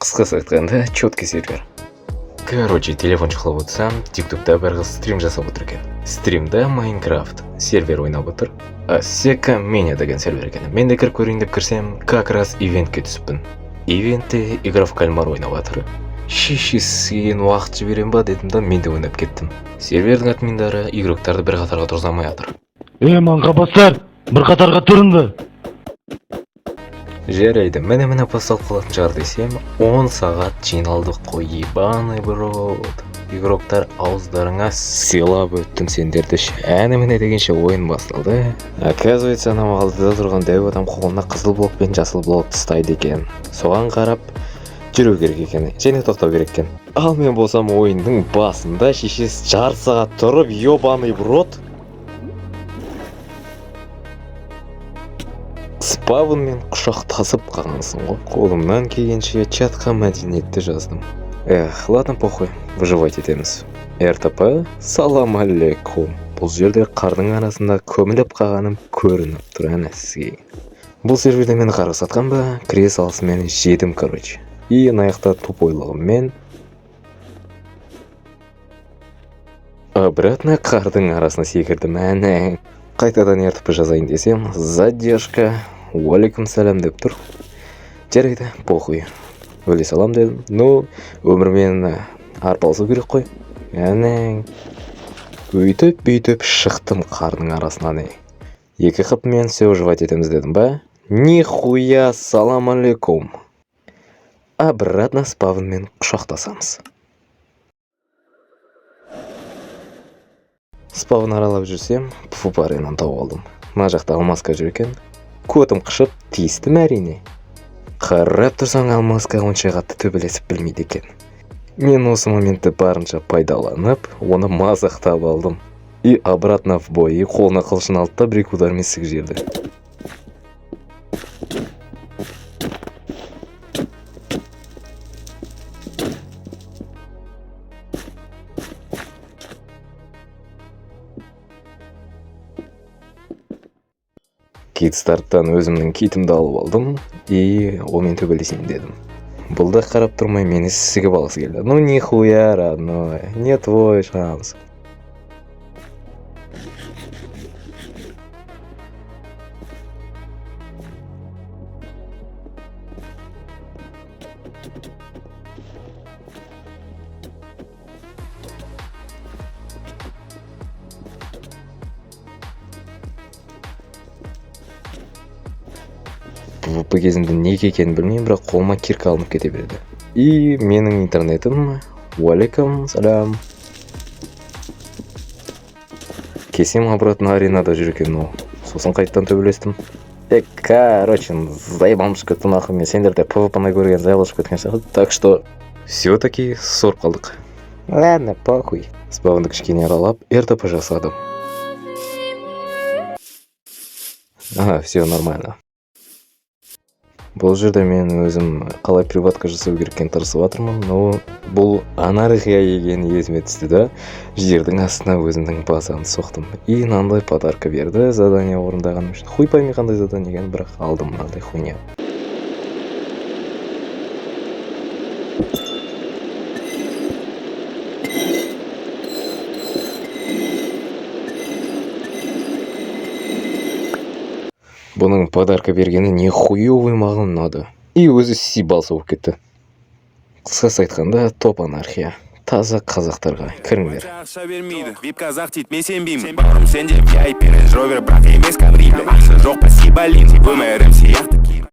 Қысқасы айтқанда, четкий сервер. Короче, телефон шықлап отырсам, тиктокта бір қыз стрим жасап отыр екен. Стримда Майнкрафт сервер ойнап отыр. Сека Меня деген сервер екен. Мен де кіріп көрейін деп кірсем, как раз ивентке түсіппін. Ивентте игра в кальмар ойнап жатыр. Шешесіген уақыт жіберем ба дедім да, мен де ойнап кеттім. Сервердің админдары игроктарды бір қатарға тұрғызамай жатыр. Маңғабастар, бір қатарға тұрыңдар. Жарайды, міне басталып қалатын шығар десем, 10 сағат жиналдық қой, ебаный брод. Игроктар ауыздарыңа сыйлап өттім сендерді. Міне дегенше ойын басталды. Оказывается, анау алдыда тұрған дәу адам қолына қызыл блок пен жасыл блок тастайды екен. Соған қарап жүру керек екен, және тоқтау керек екен. Ал мен болсам ойындың басында шешесі жарты сағат тұрып, ебаный брод. Спавнмен құшақтасып қалғансың ғой. Қолымнан келгенше чатқа мәдениетті жаздым. Ладно, похуй, выживать етеміз. РТП, салам алейкум. Бұл жерде қардың арасында көміліп қалғаным көрініп тұр сізге. Бұл серверде мені қарғы сатқан ба, кіре салысымен жедім, короче. И аяқта тупойлығыммен обратно қардың арасына секірдім. Қайтадан РТП жазайын десем, задержка, уалейкум салам деп тұр. Жарайды, похуй. Өле салам дедім. Өмірмен арпалысу керек қой. Өйтіп шықтым қардың арасынан. Екі қыпмен сөз жыват етеміз дедім ба? Нихуя, салам алейкум. Обратно спавнмен құшақтасамыз. Спавн аралап жүрсем, пфупаренан тауып алдым. Мына жақта алмаска жүр екен. Көтім қышып, тиістім әрине. Қарап тұрсаң, алмаска онша қатты төбелесіп білмейді екен. Мен осы моментті барынша пайдаланып, оны мазақтап алдым. И обратно в бой, қолына қылышын алды да бір-екі удармен сік жерді. Кит-старттан өзімнің китімді алып алдым, и олмен төбелесейін дедім. Бұл да қарап тұрмай мені сігіп алғысы келді. Нихуя, родной, не твой шанс. PvP кезінде неге екенін білмеймін, бірақ қолыма кирка алынып кете береді. И менің интернетім, уалейкум салам. Кесем обратно аренада жүр екен, сосын қайттан төбелестім. Короче, заебалмыш кетті нахуй, мен сендерде PvP-на көрген заебалыш кеткен сияқты. Так что, все-таки сорып қалдық. Ладно, похуй. Спавнды кішкене аралап, РТП жасадым. Все нормально. Бұл жерде мен өзім қалай приватқа жасау кереккен тырысып жатырмын, но бұл анархия еген есіме түсті да, жердің астына өзімнің базаны соқтым. И мынандай подарка берді задание орындағаным үшін. Хуй пойми қандай задание екен, бірақ алдым мынандай хуйня. Бұның подарка бергені не хуёвый маған ұнады. И өзі сибалса болып кетті. Қысқасы айтқанда, топ анархия. Таза қазақтарға кіріңдер. Ақша бермейді, вип қазақ дейді, мен сенбеймін. Бауырым сенде VIP Range Rover, бірақ емес кабрибле. Ақша жоқ па сибалин, өмір